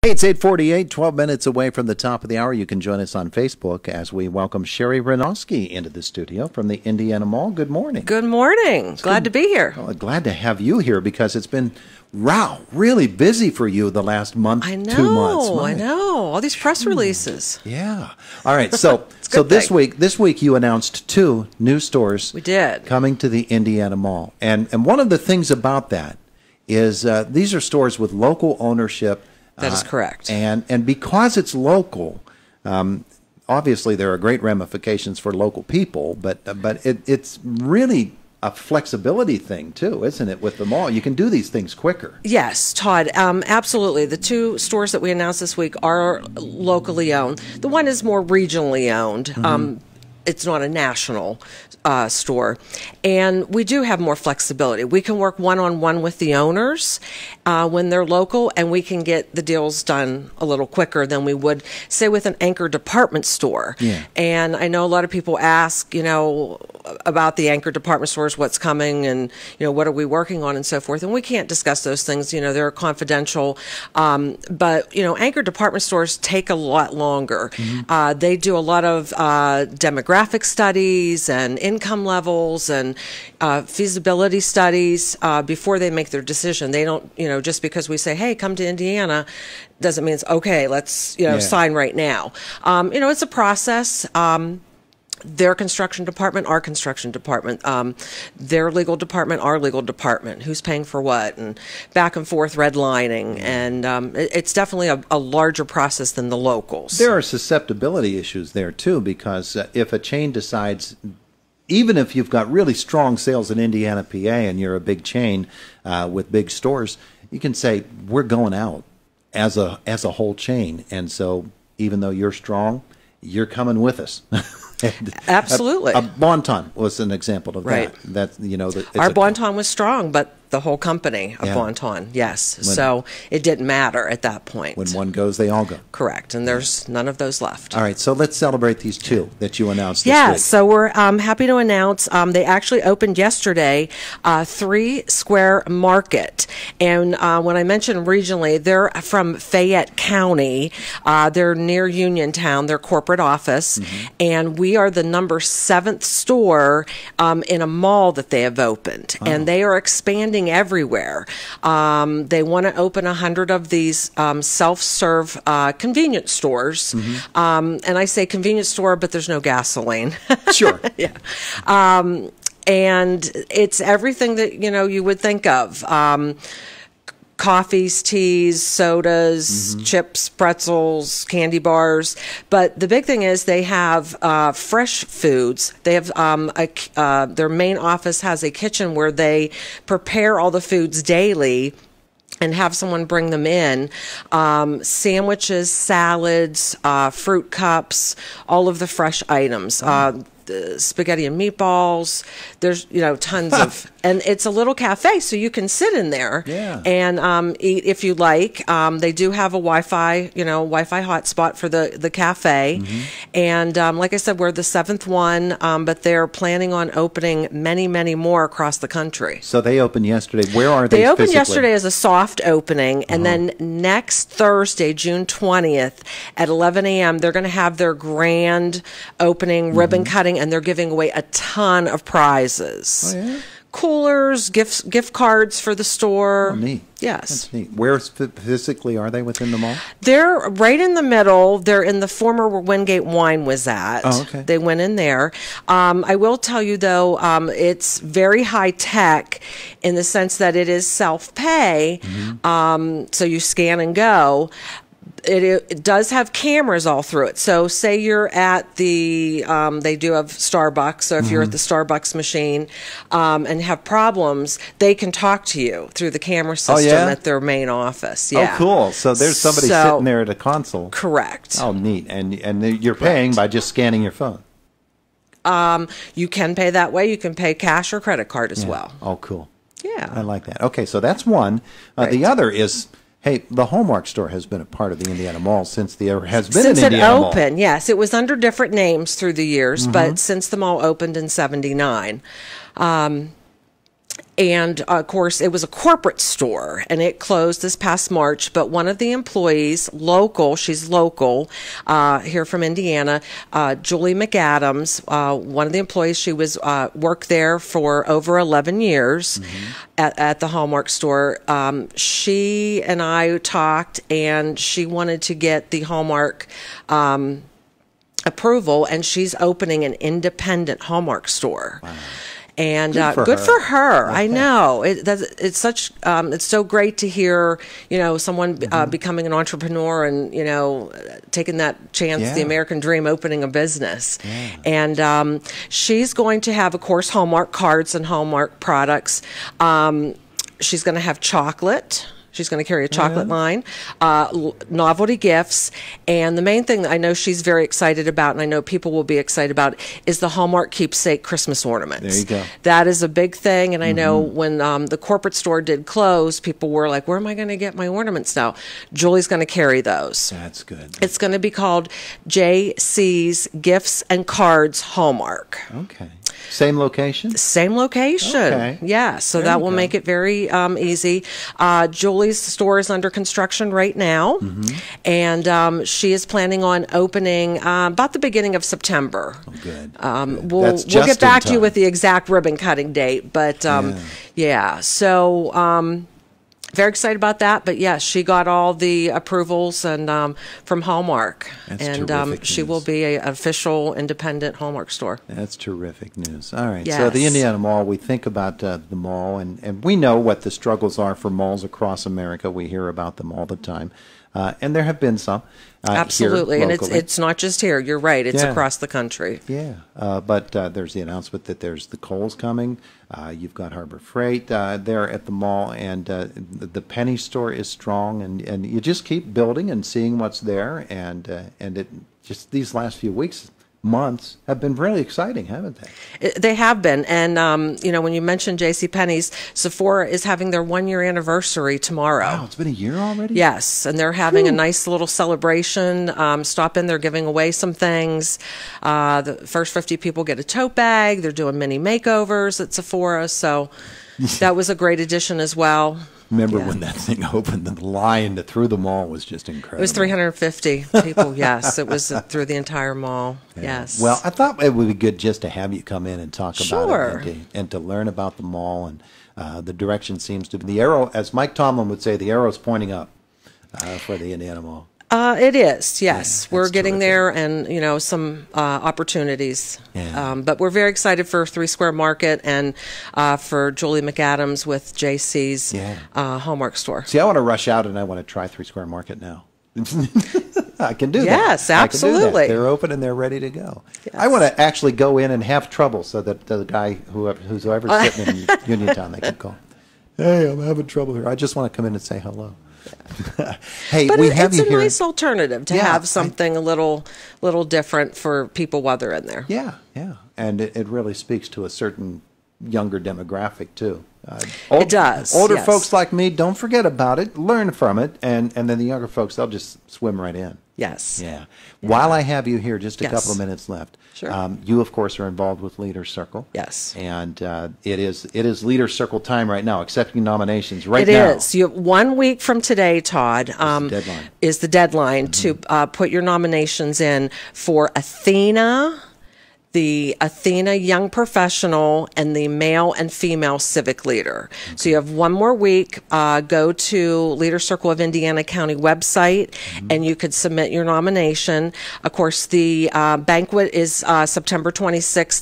Hey, it's 8:48, 12 minutes away from the top of the hour. You can join us on Facebook as we welcome Sherry Renosky into the studio from the Indiana Mall. Good morning. Good morning. Glad to be here. Well, glad to have you here because it's been, really busy for you the last month, 2 months. I know. All these press releases. Yeah. All right. So this week you announced 2 new stores. We did. Coming to the Indiana Mall. And one of the things about that is these are stores with local ownership. That is correct. And because it's local, obviously there are great ramifications for local people, but it's really a flexibility thing too, isn't it, with the mall? You can do these things quicker. Yes, Todd, absolutely. The 2 stores that we announced this week are locally owned. The one is more regionally owned. Mm-hmm. It's not a national store. And we do have more flexibility. We can work one-on-one with the owners when they're local, and we can get the deals done a little quicker than we would, say, with an anchor department store. Yeah. And I know a lot of people ask, about the anchor department stores, what's coming, and, what are we working on, and so forth. And we can't discuss those things. They're confidential. But, anchor department stores take a lot longer. Mm-hmm. They do a lot of demographic studies and income levels and feasibility studies before they make their decision. They don't, just because we say, hey, come to Indiana, doesn't mean it's okay, let's, sign right now. It's a process. Their construction department, our construction department, their legal department, our legal department, who's paying for what, and back and forth redlining. And it's definitely a larger process than the locals. There are susceptibility issues there, too, because if a chain decides, even if you've got really strong sales in Indiana, PA, and you're a big chain with big stores, you can say, we're going out as a whole chain. And so even though you're strong, you're coming with us. Absolutely. A Bon-Ton was an example of right. that. Our Bon-Ton was strong, but the whole company of Bon-Ton, yes. So it didn't matter at that point. When one goes, they all go. Correct, and there's none of those left. All right, so let's celebrate these 2 that you announced this week. So we're happy to announce they actually opened yesterday, 3 Square Market. And when I mentioned regionally, they're from Fayette County. They're near Uniontown, their corporate office. Mm-hmm. And we are the number 7th store in a mall that they have opened. Oh. And they are expanding everywhere. They want to open 100 of these self-serve convenience stores. Mm-hmm. And I say convenience store, but there's no gasoline. Sure. Yeah. And it's everything that, you would think of. Coffees, teas, sodas, mm-hmm. chips, pretzels, candy bars. But the big thing is they have fresh foods. They have their main office has a kitchen where they prepare all the foods daily and have someone bring them in. Sandwiches, salads, fruit cups, all of the fresh items. The spaghetti and meatballs. There's tons of, and it's a little cafe, so you can sit in there and eat if you like. They do have a Wi-Fi hotspot for the cafe, mm-hmm. and like I said, we're the 7th one, but they're planning on opening many more across the country. So they opened yesterday. Where are they? They opened physically? Yesterday as a soft opening, and then next Thursday, June 20th at 11 a.m., they're going to have their grand opening, mm-hmm. ribbon cutting. And they're giving away a ton of prizes. Oh, yeah? Coolers, gift cards for the store. Oh, neat. Yes. That's neat. Where physically are they within the mall? They're right in the middle. They're in the former where Wingate Wine was at. Oh, okay. They went in there. I will tell you, though, it's very high tech in the sense that it is self-pay. Mm-hmm. So you scan and go. It does have cameras all through it. So say you're at the, they do have Starbucks. So if mm-hmm. you're at the Starbucks machine and have problems, they can talk to you through the camera system at their main office. Yeah. Oh, cool. So there's somebody sitting there at a console. Correct. Oh, neat. And you're paying by just scanning your phone. You can pay that way. You can pay cash or credit card as well. Oh, cool. Yeah. I like that. Okay, so that's one. The other is... Hey, the Hallmark store has been a part of the Indiana Mall since the has been since an Indiana Mall. Since it opened, yes. It was under different names through the years, mm-hmm. but since the mall opened in '79. And of course, it was a corporate store, and it closed this past March. But one of the employees, she's local here from Indiana, Julie McAdams, one of the employees, she was worked there for over 11 years at the Hallmark store. She and I talked, and she wanted to get the Hallmark approval, and she's opening an independent Hallmark store. Wow. And good for her. Okay. I know it's such. It's so great to hear, someone becoming an entrepreneur and taking that chance, the American dream, opening a business. Yeah. And she's going to have, of course, Hallmark cards and Hallmark products. She's going to have chocolate. She's going to carry a chocolate line, novelty gifts, and the main thing that I know she's very excited about, and I know people will be excited about, is the Hallmark keepsake Christmas ornaments. There you go. That is a big thing, and I know when the corporate store did close, people were like, where am I going to get my ornaments now? Julie's going to carry those. That's good. It's going to be called JC's Gifts and Cards Hallmark. Okay. Same location? Same location. Okay. Yeah, so that will make it very easy. Julie's store is under construction right now, and she is planning on opening about the beginning of September. Oh, good. We'll get back to you with the exact ribbon cutting date, but so very excited about that. But yes, she got all the approvals and from Hallmark. That's and terrific she news. will be an official independent Hallmark store. That's terrific news. All right. Yes. So the Indiana Mall, we think about the mall, and we know what the struggles are for malls across America. We hear about them all the time. And there have been some. Absolutely. Here and it's not just here. You're right. It's across the country. Yeah. But there's the announcement that there's the Kohl's coming. You've got Harbor Freight there at the mall. And the Penny store is strong. And you just keep building and seeing what's there. And it just these last few months have been really exciting, haven't they? They have been. And, when you mentioned JCPenney's, Sephora is having their 1-year anniversary tomorrow. Wow, it's been a year already? Yes, and they're having a nice little celebration. Stop in, they're giving away some things. The first 50 people get a tote bag. They're doing mini makeovers at Sephora, so that was a great addition as well. Remember when that thing opened, the line through the mall was just incredible. It was 350 people, yes. It was through the entire mall, yes. Well, I thought it would be good just to have you come in and talk about it and to learn about the mall. And the direction seems to be, the arrow, as Mike Tomlin would say, the arrow's pointing up for the Indiana Mall. It is, yes. Yeah, we're getting there, and some opportunities. Yeah. But we're very excited for 3 Square Market and for Julie McAdams with JC's Hallmark store. See, I want to rush out and I want to try 3 Square Market now. I can do that. Yes, absolutely. I can do that. They're open and they're ready to go. Yes. I want to actually go in and have trouble so that the guy who's ever sitting in Uniontown, they can call, hey, I'm having trouble here. I just want to come in and say hello. Hey, but we have you here. It's a nice alternative to have something a little different for people while they're in there. Yeah, and it really speaks to a certain younger demographic too. It does. Older folks like me, don't forget about it. Learn from it, and then the younger folks, they'll just swim right in. Yes. Yeah. While I have you here, just a couple of minutes left. Sure. You, of course, are involved with Leader Circle. Yes. And it is Leader Circle time right now, accepting nominations right now. It is. You have 1 week from today, Todd, is the deadline to put your nominations in for Athena, the Athena Young Professional, and the Male and Female Civic Leader. Okay. So you have 1 more week. Go to Leader Circle of Indiana County website, and you could submit your nomination. Of course, the banquet is September 26th